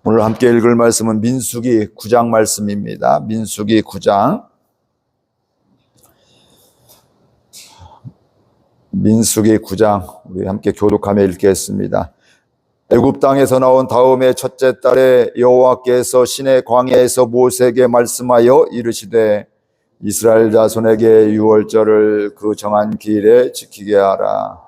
오늘 함께 읽을 말씀은 민수기 9장 말씀입니다. 민수기 9장. 민수기 9장 우리 함께 교독하며 읽겠습니다. 애굽 땅에서 나온 다음에 첫째 달에 여호와께서 시내 광야에서 모세에게 말씀하여 이르시되 이스라엘 자손에게 유월절을 그 정한 기일에 지키게 하라.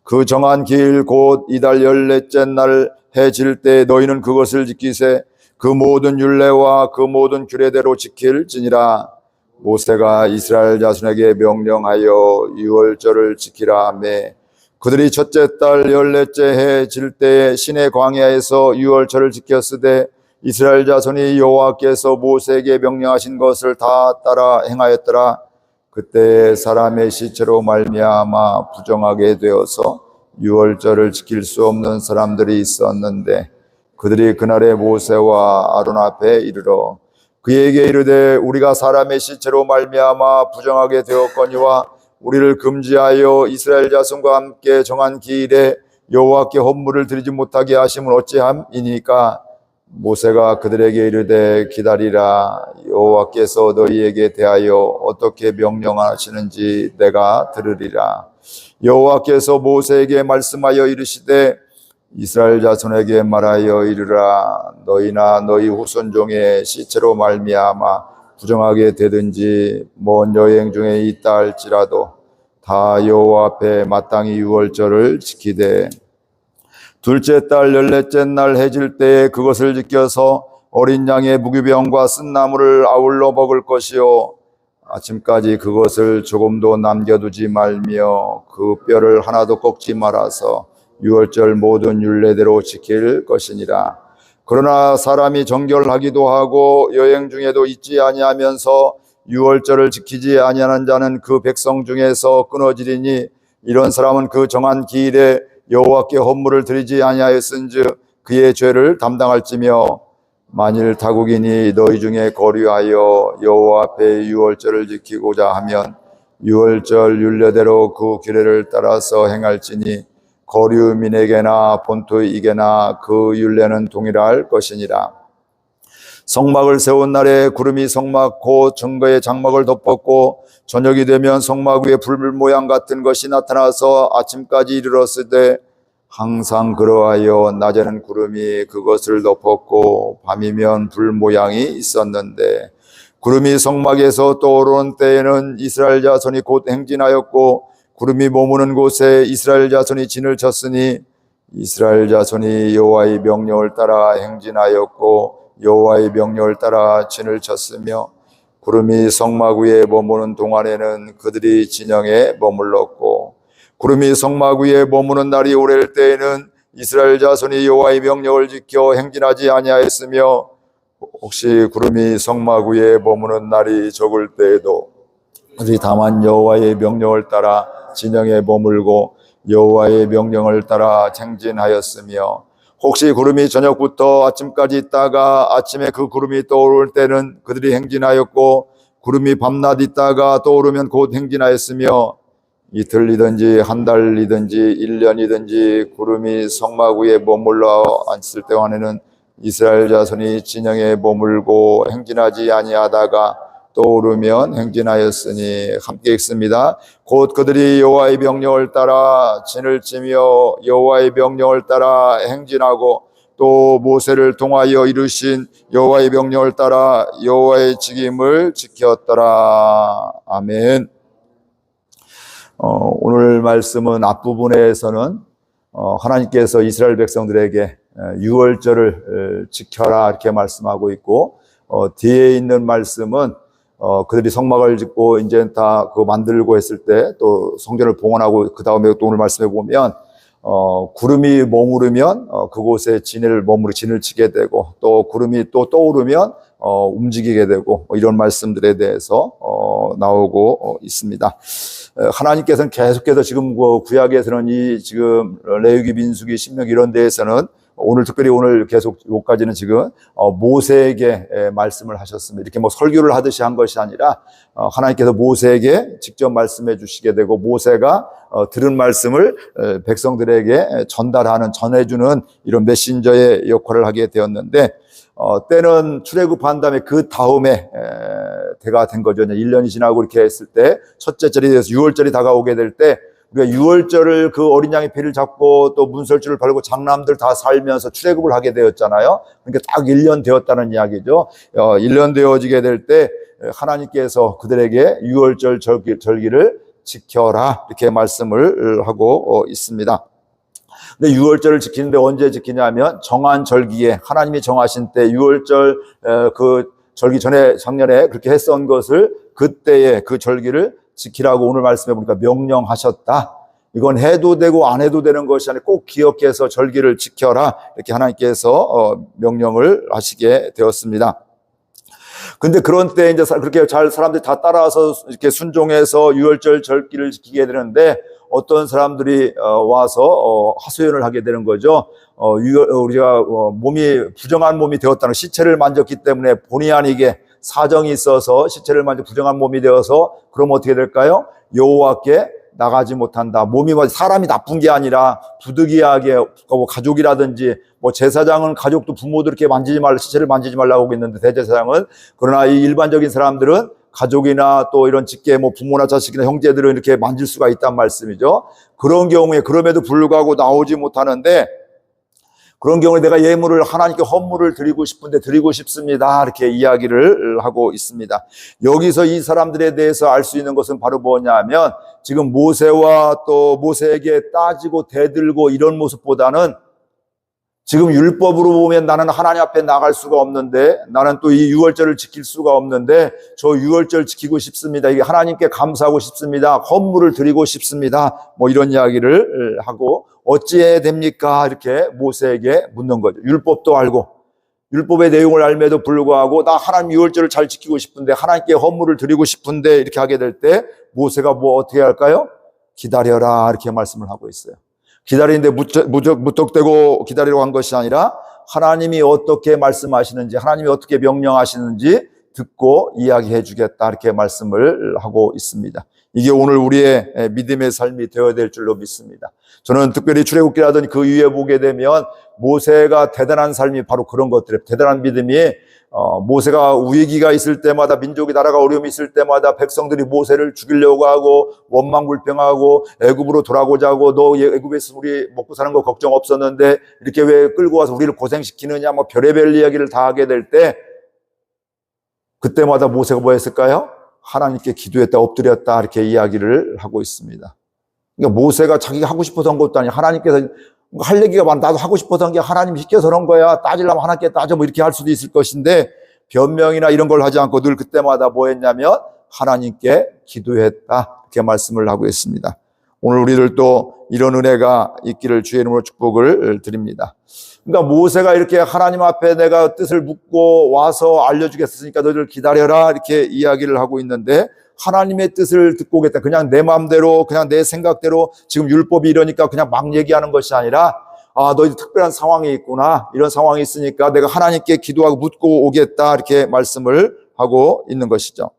그 정한 기일 곧 이달 14째 날 해 질 때 너희는 그것을 지키세. 그 모든 율례와 그 모든 규례대로 지킬지니라. 모세가 이스라엘 자손에게 명령하여 유월절을 지키라 하매 그들이 첫째 달 14째 해 질 때에 시내 광야에서 유월절을 지켰으되 이스라엘 자손이 여호와께서 모세에게 명령하신 것을 다 따라 행하였더라. 그때 사람의 시체로 말미암아 부정하게 되어서 유월절을 지킬 수 없는 사람들이 있었는데 그들이 그날에 모세와 아론 앞에 이르러 그에게 이르되 우리가 사람의 시체로 말미암아 부정하게 되었거니와 우리를 금지하여 이스라엘 자손과 함께 정한 기일에 여호와께 헌물을 드리지 못하게 하심은 어찌함이니까. 모세가 그들에게 이르되 기다리라. 여호와께서 너희에게 대하여 어떻게 명령하시는지 내가 들으리라. 여호와께서 모세에게 말씀하여 이르시되 이스라엘 자손에게 말하여 이르라. 너희나 너희 후손 중에 시체로 말미암아 부정하게 되든지 먼 여행 중에 있다 할지라도 다 여호와 앞에 마땅히 유월절을 지키되 둘째 달 14째 날 해질 때에 그것을 지켜서 어린 양의 무교병과 쓴 나물을 아울러 먹을 것이요 아침까지 그것을 조금도 남겨두지 말며 그 뼈를 하나도 꺾지 말아서 유월절 모든 율례대로 지킬 것이니라. 그러나 사람이 정결하기도 하고 여행 중에도 잊지 아니하면서 유월절을 지키지 아니하는 자는 그 백성 중에서 끊어지리니 이런 사람은 그 정한 기일에 여호와께 헌물을 드리지 아니하였은즉 그의 죄를 담당할지며 만일 타국인이 너희 중에 거류하여 여호와 앞에 유월절을 지키고자 하면 유월절 율례대로 그 규례를 따라서 행할지니 거류민에게나 본토이게나 그 율례는 동일할 것이니라. 성막을 세운 날에 구름이 성막 곧 증거의 장막을 덮었고 저녁이 되면 성막 위에 불 모양 같은 것이 나타나서 아침까지 이르렀으되 항상 그러하여 낮에는 구름이 그것을 덮었고 밤이면 불 모양이 있었는데 구름이 성막에서 떠오르는 때에는 이스라엘 자손이 곧 행진하였고 구름이 머무는 곳에 이스라엘 자손이 진을 쳤으니 이스라엘 자손이 여호와의 명령을 따라 행진하였고 여호와의 명령을 따라 진을 쳤으며 구름이 성막 위에 머무는 동안에는 그들이 진영에 머물렀고 구름이 성막 위에 머무는 날이 오래일 때에는 이스라엘 자손이 여호와의 명령을 지켜 행진하지 아니하였으며 혹시 구름이 성막 위에 머무는 날이 적을 때에도 그들이 다만 여호와의 명령을 따라 진영에 머물고 여호와의 명령을 따라 행진하였으며 혹시 구름이 저녁부터 아침까지 있다가 아침에 그 구름이 떠오를 때는 그들이 행진하였고 구름이 밤낮 있다가 떠오르면 곧 행진하였으며 이틀이든지 한 달이든지 1년이든지 구름이 성막 위에 머물러 앉을 때와는 이스라엘 자손이 진영에 머물고 행진하지 아니하다가 떠오르면 행진하였으니 함께 읽습니다. 곧 그들이 여호와의 명령을 따라 진을 치며 여호와의 명령을 따라 행진하고 또 모세를 통하여 이루신 여호와의 명령을 따라 여호와의 직임을 지켰더라. 아멘. 오늘 말씀은 앞부분에서는 하나님께서 이스라엘 백성들에게 유월절을 지켜라 이렇게 말씀하고 있고 뒤에 있는 말씀은 그들이 성막을 짓고 이제 다 그거 만들고 했을 때 또 성전을 봉헌하고 그 다음에 또 오늘 말씀해 보면 구름이 머무르면 그곳에 진을 치게 되고 또 구름이 또 떠오르면 움직이게 되고 이런 말씀들에 대해서 나오고 있습니다. 하나님께서는 계속해서 지금 구약에서는 이 지금 레위기, 민수기, 신명기 이런 데에서는 오늘 특별히 오늘 계속 여기까지는 지금 모세에게 말씀을 하셨습니다. 이렇게 뭐 설교를 하듯이 한 것이 아니라 하나님께서 모세에게 직접 말씀해 주시게 되고 모세가 들은 말씀을 백성들에게 전해주는 이런 메신저의 역할을 하게 되었는데 때는 출애굽한 다음에 그 다음에 때가 된 거죠. 1년이 지나고 이렇게 했을 때 첫째 절이 돼서 6월절이 다가오게 될 때 우리가 6월절을 그 어린 양의 피를 잡고 또 문설주를 바르고 장남들 다 살면서 출애굽을 하게 되었잖아요. 그러니까 딱 1년 되었다는 이야기죠. 1년 되어지게 될 때 하나님께서 그들에게 6월절 절기를 지켜라 이렇게 말씀을 하고 있습니다. 근데 6월절을 지키는데 언제 지키냐면 정한 절기에 하나님이 정하신 때 6월절 그 절기 전에 작년에 그렇게 했던 것을 그때에 그 절기를 지키라고 오늘 말씀해 보니까 명령하셨다. 이건 해도 되고 안 해도 되는 것이 아니라 꼭 기억해서 절기를 지켜라 이렇게 하나님께서 명령을 하시게 되었습니다. 근데 그런 때 이제 그렇게 잘 사람들이 다 따라서 이렇게 순종해서 6월절 절기를 지키게 되는데 어떤 사람들이 와서 하소연을 하게 되는 거죠. 우리가 몸이 부정한 몸이 되었다는 시체를 만졌기 때문에 본의 아니게 사정이 있어서 시체를 만져 부정한 몸이 되어서 그럼 어떻게 될까요? 여호와께 나가지 못한다. 몸이 사람이 나쁜 게 아니라 부득이하게 가족이라든지 뭐 제사장은 가족도 부모도 이렇게 시체를 만지지 말라고 하고 있는데 대제사장은 그러나 이 일반적인 사람들은 가족이나 또 이런 직계 뭐 부모나 자식이나 형제들은 이렇게 만질 수가 있단 말씀이죠. 그런 경우에 그럼에도 불구하고 나오지 못하는데 그런 경우에 내가 예물을 하나님께 헌물을 드리고 싶은데 드리고 싶습니다. 이렇게 이야기를 하고 있습니다. 여기서 이 사람들에 대해서 알 수 있는 것은 바로 뭐냐면 지금 모세와 또 모세에게 따지고 대들고 이런 모습보다는 지금 율법으로 보면 나는 하나님 앞에 나갈 수가 없는데 나는 또 이 6월절을 지킬 수가 없는데 저 6월절 지키고 싶습니다. 이게 하나님께 감사하고 싶습니다. 헌물을 드리고 싶습니다. 뭐 이런 이야기를 하고 어찌해야 됩니까? 이렇게 모세에게 묻는 거죠. 율법도 알고 율법의 내용을 알면도 불구하고 나 하나님 6월절을 잘 지키고 싶은데 하나님께 헌물을 드리고 싶은데 이렇게 하게 될 때 모세가 뭐 어떻게 할까요? 기다려라 이렇게 말씀을 하고 있어요. 기다리는데 무턱대고 기다리려고 한 것이 아니라 하나님이 어떻게 말씀하시는지 하나님이 어떻게 명령하시는지 듣고 이야기해 주겠다 이렇게 말씀을 하고 있습니다. 이게 오늘 우리의 믿음의 삶이 되어야 될 줄로 믿습니다. 저는 특별히 출애굽기라든지 그 위에 보게 되면 모세가 대단한 삶이 바로 그런 것들이에요. 대단한 믿음이 모세가 위기가 있을 때마다 민족이 나라가 어려움이 있을 때마다 백성들이 모세를 죽이려고 하고 원망불평하고 애굽으로 돌아오자 하고 너 애굽에서 우리 먹고 사는 거 걱정 없었는데 이렇게 왜 끌고 와서 우리를 고생시키느냐 뭐 별의별 이야기를 다 하게 될 때 그때마다 모세가 뭐 했을까요? 하나님께 기도했다 엎드렸다 이렇게 이야기를 하고 있습니다. 그러니까 모세가 자기가 하고 싶어서 한 것도 아니고 하나님께서 할 얘기가 많아. 나도 하고 싶어서 한 게 하나님이 시켜서 그런 거야. 따지려면 하나님께 따져 뭐 이렇게 할 수도 있을 것인데 변명이나 이런 걸 하지 않고 늘 그때마다 뭐 했냐면 하나님께 기도했다. 이렇게 말씀을 하고 있습니다. 오늘 우리들도 이런 은혜가 있기를 주의 이름으로 축복을 드립니다. 그러니까 모세가 이렇게 하나님 앞에 내가 뜻을 묻고 와서 알려주겠으니까 너희들 기다려라 이렇게 이야기를 하고 있는데 하나님의 뜻을 듣고 오겠다. 그냥 내 마음대로 그냥 내 생각대로 지금 율법이 이러니까 그냥 막 얘기하는 것이 아니라 너희들 특별한 상황이 있구나. 이런 상황이 있으니까 내가 하나님께 기도하고 묻고 오겠다. 이렇게 말씀을 하고 있는 것이죠.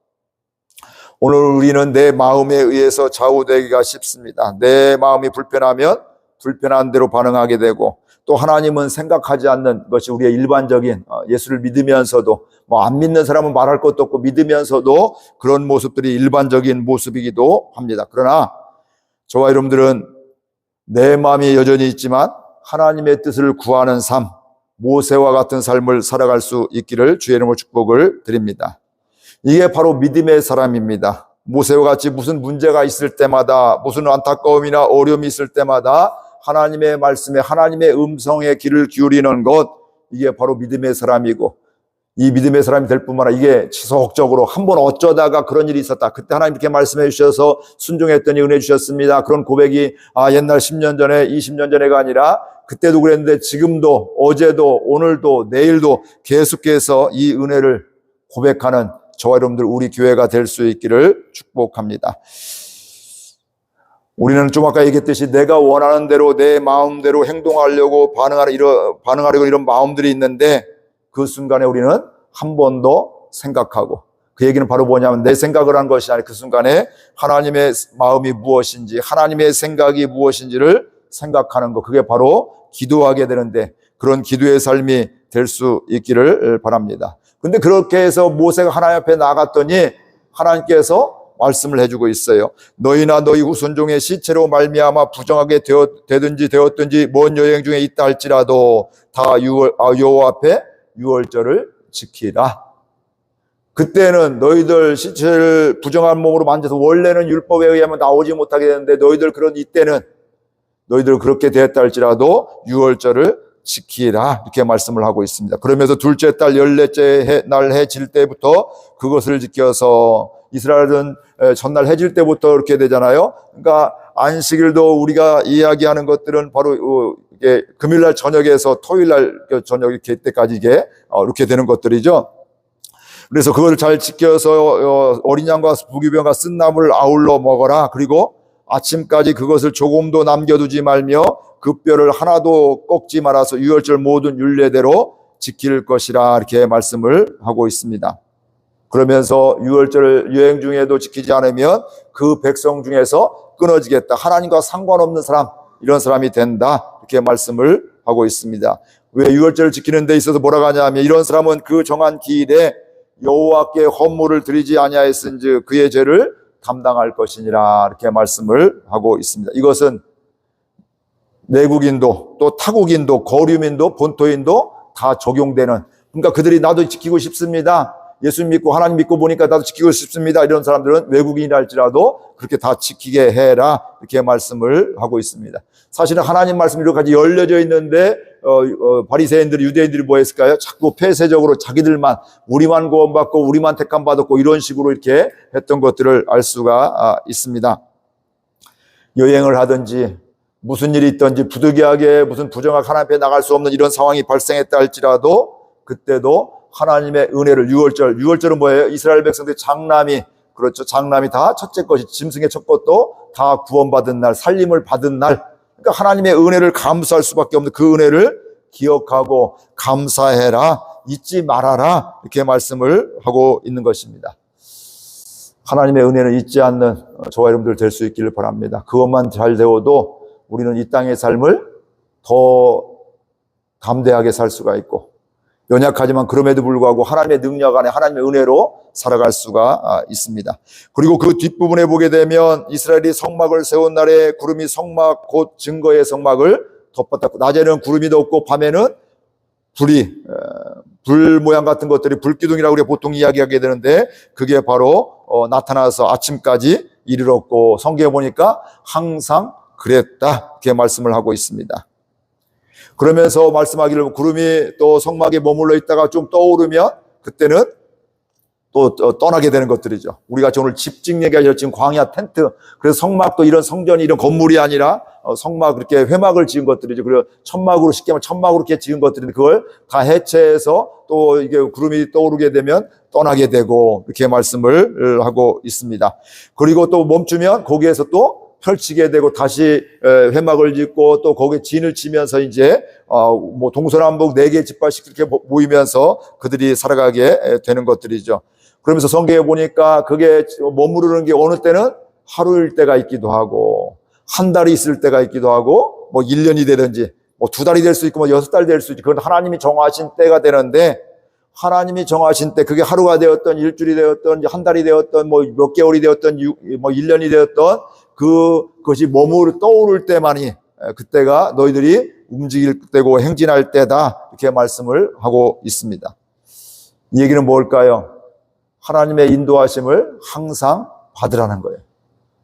오늘 우리는 내 마음에 의해서 좌우되기가 쉽습니다. 내 마음이 불편하면 불편한 대로 반응하게 되고 또 하나님은 생각하지 않는 것이 우리의 일반적인 예수를 믿으면서도 뭐 안 믿는 사람은 말할 것도 없고 믿으면서도 그런 모습들이 일반적인 모습이기도 합니다. 그러나 저와 여러분들은 내 마음이 여전히 있지만 하나님의 뜻을 구하는 삶, 모세와 같은 삶을 살아갈 수 있기를 주의 이름으로 축복을 드립니다. 이게 바로 믿음의 사람입니다. 모세와 같이 무슨 문제가 있을 때마다 무슨 안타까움이나 어려움이 있을 때마다 하나님의 말씀에 하나님의 음성에 귀를 기울이는 것, 이게 바로 믿음의 사람이고 이 믿음의 사람이 될 뿐만 아니라 이게 지속적으로 한번 어쩌다가 그런 일이 있었다. 그때 하나님 이렇게 말씀해 주셔서 순종했더니 은혜 주셨습니다. 그런 고백이 옛날 10년 전에 20년 전에가 아니라 그때도 그랬는데 지금도 어제도 오늘도 내일도 계속해서 이 은혜를 고백하는 저와 여러분들 우리 교회가 될 수 있기를 축복합니다. 우리는 좀 아까 얘기했듯이 내가 원하는 대로 내 마음대로 행동하려고 반응하려고 이런 마음들이 있는데 그 순간에 우리는 한 번 더 생각하고, 그 얘기는 바로 뭐냐면 내 생각을 한 것이 아니라 그 순간에 하나님의 마음이 무엇인지, 하나님의 생각이 무엇인지를 생각하는 것, 그게 바로 기도하게 되는데 그런 기도의 삶이 될 수 있기를 바랍니다. 근데 그렇게 해서 모세가 하나님 앞에 나갔더니 하나님께서 말씀을 해주고 있어요. 너희나 너희 후손종의 시체로 말미암아 부정하게 되었든지 먼 여행 중에 있다 할지라도 다 여호와 앞에 유월절을 지키라. 그때는 너희들 시체를 부정한 몸으로 만져서 원래는 율법에 의하면 나오지 못하게 되는데 너희들 이때는 너희들 그렇게 되었다 할지라도 유월절을 지키라, 이렇게 말씀을 하고 있습니다. 그러면서 둘째 달 14째 날 해 질 때부터 그것을 지켜서, 이스라엘은 전날 해질 때부터 이렇게 되잖아요. 그러니까 안식일도 우리가 이야기하는 것들은 바로 이게 금요일날 저녁에서 토요일날 저녁 이렇게 때까지 이렇게 되는 것들이죠. 그래서 그걸 잘 지켜서 어린 양과 부기병과 쓴 나물을 아울러 먹어라. 그리고 아침까지 그것을 조금도 남겨두지 말며 그 뼈를 하나도 꺾지 말아서 유월절 모든 율례대로 지킬 것이라, 이렇게 말씀을 하고 있습니다. 그러면서 유월절을 여행 중에도 지키지 않으면 그 백성 중에서 끊어지겠다, 하나님과 상관없는 사람, 이런 사람이 된다, 이렇게 말씀을 하고 있습니다. 왜 유월절을 지키는 데 있어서 뭐라고 하냐면 이런 사람은 그 정한 기일에 여호와께 헌물을 드리지 아니하였은즉 그의 죄를 감당할 것이니라, 이렇게 말씀을 하고 있습니다. 이것은 내국인도 또 타국인도 거류민도 본토인도 다 적용되는, 그러니까 그들이 나도 지키고 싶습니다, 예수 믿고 하나님 믿고 보니까 나도 지키고 싶습니다, 이런 사람들은 외국인이라 할지라도 그렇게 다 지키게 해라, 이렇게 말씀을 하고 있습니다. 사실은 하나님 말씀이 이렇게까지 열려져 있는데 바리새인들이, 유대인들이 뭐 했을까요? 자꾸 폐쇄적으로 자기들만, 우리만 구원받고 우리만 택함 받았고 이런 식으로 이렇게 했던 것들을 알 수가 있습니다. 여행을 하든지 무슨 일이 있든지 부득이하게 무슨 부정하게 하나님 앞에 나갈 수 없는 이런 상황이 발생했다 할지라도 그때도 하나님의 은혜를, 유월절은 뭐예요? 이스라엘 백성들의 장남이, 그렇죠, 장남이 다 첫째 것이, 짐승의 첫 것도 다 구원받은 날, 살림을 받은 날, 그러니까 하나님의 은혜를 감사할 수밖에 없는 그 은혜를 기억하고 감사해라, 잊지 말아라, 이렇게 말씀을 하고 있는 것입니다. 하나님의 은혜는 잊지 않는 저와 여러분들 될 수 있기를 바랍니다. 그것만 잘 되어도 우리는 이 땅의 삶을 더 담대하게 살 수가 있고, 연약하지만 그럼에도 불구하고 하나님의 능력 안에 하나님의 은혜로 살아갈 수가 있습니다. 그리고 그 뒷부분에 보게 되면 이스라엘이 성막을 세운 날에 구름이 성막 곧 증거의 성막을 덮었다고, 낮에는 구름이 덮고 밤에는 불 모양 같은 것들이 불기둥이라고 우리가 보통 이야기하게 되는데 그게 바로 나타나서 아침까지 이르렀고, 성경에 보니까 항상 그랬다, 이렇게 말씀을 하고 있습니다. 그러면서 말씀하기를 구름이 또 성막에 머물러 있다가 좀 떠오르면 그때는 또 떠나게 되는 것들이죠. 우리가 오늘 집 짓는 얘기가 지금 광야 텐트, 그래서 성막도 이런 성전이 이런 건물이 아니라 성막, 그렇게 회막을 지은 것들이죠. 그리고 천막으로, 쉽게 말하면 천막으로 이렇게 지은 것들인데 그걸 다 해체해서 또 이게 구름이 떠오르게 되면 떠나게 되고, 이렇게 말씀을 하고 있습니다. 그리고 또 멈추면 거기에서 또 펼치게 되고 다시 회막을 짓고 또 거기에 진을 치면서 이제 뭐 동서남북 4개 집합씩 이렇게 모이면서 그들이 살아가게 되는 것들이죠. 그러면서 성경에 보니까 그게 머무르는 게 어느 때는 하루일 때가 있기도 하고 한 달이 있을 때가 있기도 하고 뭐 1년이 되든지 뭐 2달이 될 수 있고 뭐 6달 될 수 있지. 그건 하나님이 정하신 때가 되는데, 하나님이 정하신 때 그게 하루가 되었던 일주일이 되었던 한 달이 되었던 뭐 몇 개월이 되었던 뭐 1년이 되었던 그것이 떠오를 때만이 그때가 너희들이 움직일 때고 행진할 때다, 이렇게 말씀을 하고 있습니다. 이 얘기는 뭘까요? 하나님의 인도하심을 항상 받으라는 거예요.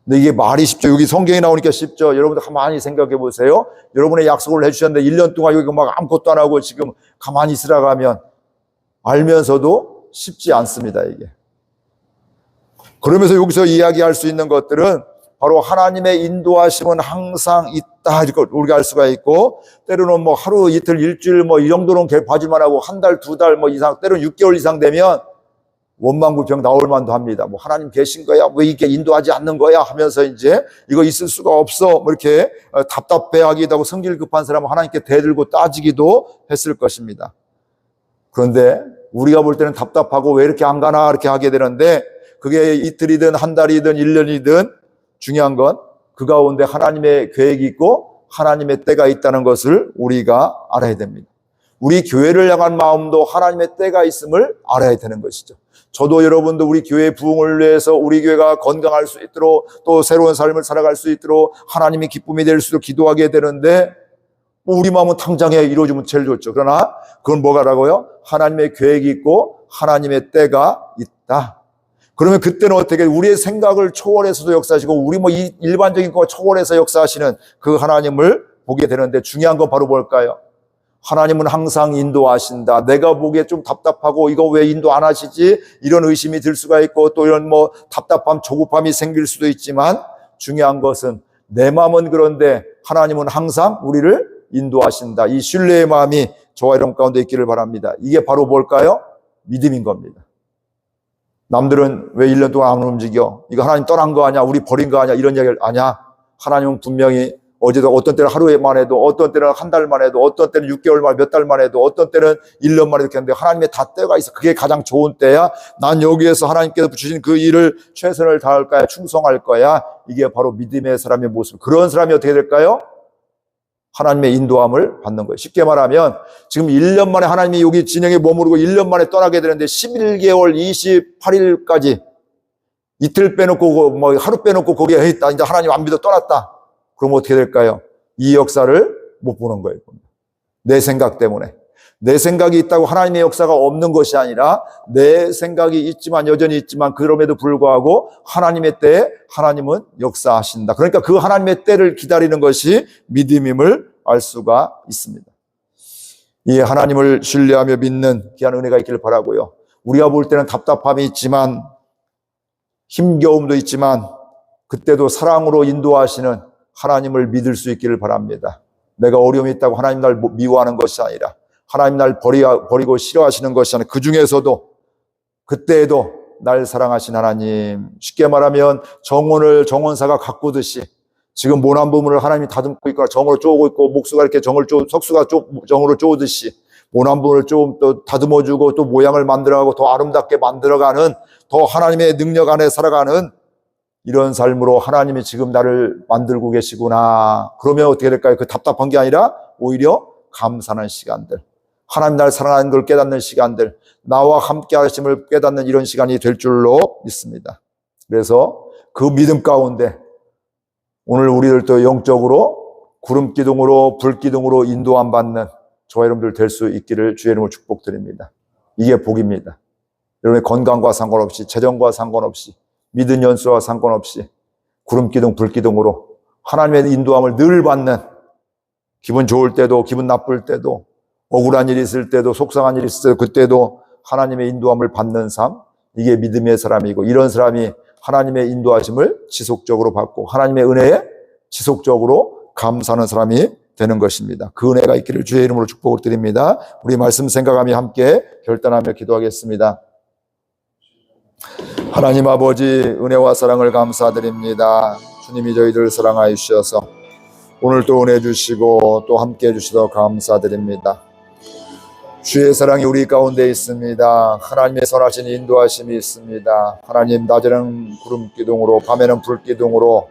근데 이게 말이 쉽죠. 여기 성경에 나오니까 쉽죠. 여러분들 가만히 생각해 보세요. 여러분의 약속을 해주셨는데 1년 동안 여기 막 아무것도 안 하고 지금 가만히 있으라고 하면 알면서도 쉽지 않습니다, 이게. 그러면서 여기서 이야기할 수 있는 것들은 바로 하나님의 인도하심은 항상 있다, 이걸 우리가 알 수가 있고, 때로는 뭐 하루, 이틀, 일주일 뭐 이 정도는 봐줄만 하고 한 달, 2달 뭐 이상, 때로는 6개월 이상 되면 원망불평 나올 만도 합니다. 뭐 하나님 계신 거야? 왜 이게 인도하지 않는 거야? 하면서 이제 이거 있을 수가 없어. 뭐 이렇게 답답해하기도 하고 성질 급한 사람은 하나님께 대들고 따지기도 했을 것입니다. 그런데 우리가 볼 때는 답답하고 왜 이렇게 안 가나 이렇게 하게 되는데 그게 이틀이든 한 달이든 1년이든 중요한 건 그 가운데 하나님의 계획이 있고 하나님의 때가 있다는 것을 우리가 알아야 됩니다. 우리 교회를 향한 마음도 하나님의 때가 있음을 알아야 되는 것이죠. 저도 여러분도 우리 교회의 부흥을 위해서 우리 교회가 건강할 수 있도록 또 새로운 삶을 살아갈 수 있도록 하나님의 기쁨이 될 수 있도록 기도하게 되는데 우리 마음은 당장에 이루어지면 제일 좋죠. 그러나 그건 뭐가라고요? 하나님의 계획이 있고 하나님의 때가 있다. 그러면 그때는 어떻게 우리의 생각을 초월해서도 역사하시고 우리 뭐 일반적인 거 초월해서 역사하시는 그 하나님을 보게 되는데 중요한 건 바로 뭘까요? 하나님은 항상 인도하신다. 내가 보기에 좀 답답하고 이거 왜 인도 안 하시지? 이런 의심이 들 수가 있고 또 이런 뭐 답답함, 조급함이 생길 수도 있지만 중요한 것은 내 마음은 그런데 하나님은 항상 우리를 인도하신다. 이 신뢰의 마음이 저와 여러분 가운데 있기를 바랍니다. 이게 바로 뭘까요? 믿음인 겁니다. 남들은 왜 1년 동안 안 움직여? 이거 하나님 떠난 거 아니야? 우리 버린 거 아니야? 이런 이야기를 아니야. 하나님은 분명히 어제도 어떤 때는 하루에만 해도 어떤 때는 한 달만 해도 어떤 때는 6개월 만 몇 달 만에 해도 어떤 때는 1년 만에 이렇게 하는데 하나님의 다 때가 있어. 그게 가장 좋은 때야. 난 여기에서 하나님께서 주신 그 일을 최선을 다할 거야. 충성할 거야. 이게 바로 믿음의 사람의 모습. 그런 사람이 어떻게 될까요? 하나님의 인도함을 받는 거예요. 쉽게 말하면 지금 1년 만에 하나님이 여기 진영에 머무르고 1년 만에 떠나게 되는데 11개월 28일까지 이틀 빼놓고 뭐 하루 빼놓고 거기에 있다. 이제 하나님 안 믿어 떠났다. 그럼 어떻게 될까요? 이 역사를 못 보는 거예요. 내 생각 때문에. 내 생각이 있다고 하나님의 역사가 없는 것이 아니라 내 생각이 있지만 여전히 있지만 그럼에도 불구하고 하나님의 때에 하나님은 역사하신다. 그러니까 그 하나님의 때를 기다리는 것이 믿음임을 알 수가 있습니다. 이 하나님을 신뢰하며 믿는 귀한 은혜가 있기를 바라고요. 우리가 볼 때는 답답함이 있지만 힘겨움도 있지만 그때도 사랑으로 인도하시는 하나님을 믿을 수 있기를 바랍니다. 내가 어려움이 있다고 하나님 날 미워하는 것이 아니라 하나님 날 버리고 싫어하시는 것이 아니라 그 중에서도 그때에도 날 사랑하신 하나님, 쉽게 말하면 정원사가 가꾸듯이 지금 모난 부분을 하나님이 다듬고 있거나 정으로 쪼고 있고 목수가 이렇게 석수가 정으로 쪼듯이 모난 부분을 좀 또 다듬어주고 또 모양을 만들어가고 더 아름답게 만들어가는 더 하나님의 능력 안에 살아가는 이런 삶으로 하나님이 지금 나를 만들고 계시구나. 그러면 어떻게 될까요? 그 답답한 게 아니라 오히려 감사하는 시간들, 하나님 날 사랑하는 걸 깨닫는 시간들, 나와 함께 하심을 깨닫는 이런 시간이 될 줄로 믿습니다. 그래서 그 믿음 가운데 오늘 우리들도 영적으로 구름기둥으로 불기둥으로 인도함 받는 저와 여러분들 될 수 있기를 주의 이름으로 축복드립니다. 이게 복입니다. 여러분의 건강과 상관없이 재정과 상관없이 믿은 연수와 상관없이 구름기둥 불기둥으로 하나님의 인도함을 늘 받는, 기분 좋을 때도 기분 나쁠 때도 억울한 일이 있을 때도 속상한 일이 있을 때도 그때도 하나님의 인도함을 받는 삶, 이게 믿음의 사람이고 이런 사람이 하나님의 인도하심을 지속적으로 받고 하나님의 은혜에 지속적으로 감사하는 사람이 되는 것입니다. 그 은혜가 있기를 주의 이름으로 축복을 드립니다. 우리 말씀 생각하며 함께 결단하며 기도하겠습니다. 하나님 아버지, 은혜와 사랑을 감사드립니다. 주님이 저희들 사랑하여 주셔서 오늘 또 은혜 주시고 또 함께 해주셔서 감사드립니다. 주의 사랑이 우리 가운데 있습니다. 하나님의 선하신 인도하심이 있습니다. 하나님, 낮에는 구름기둥으로 밤에는 불기둥으로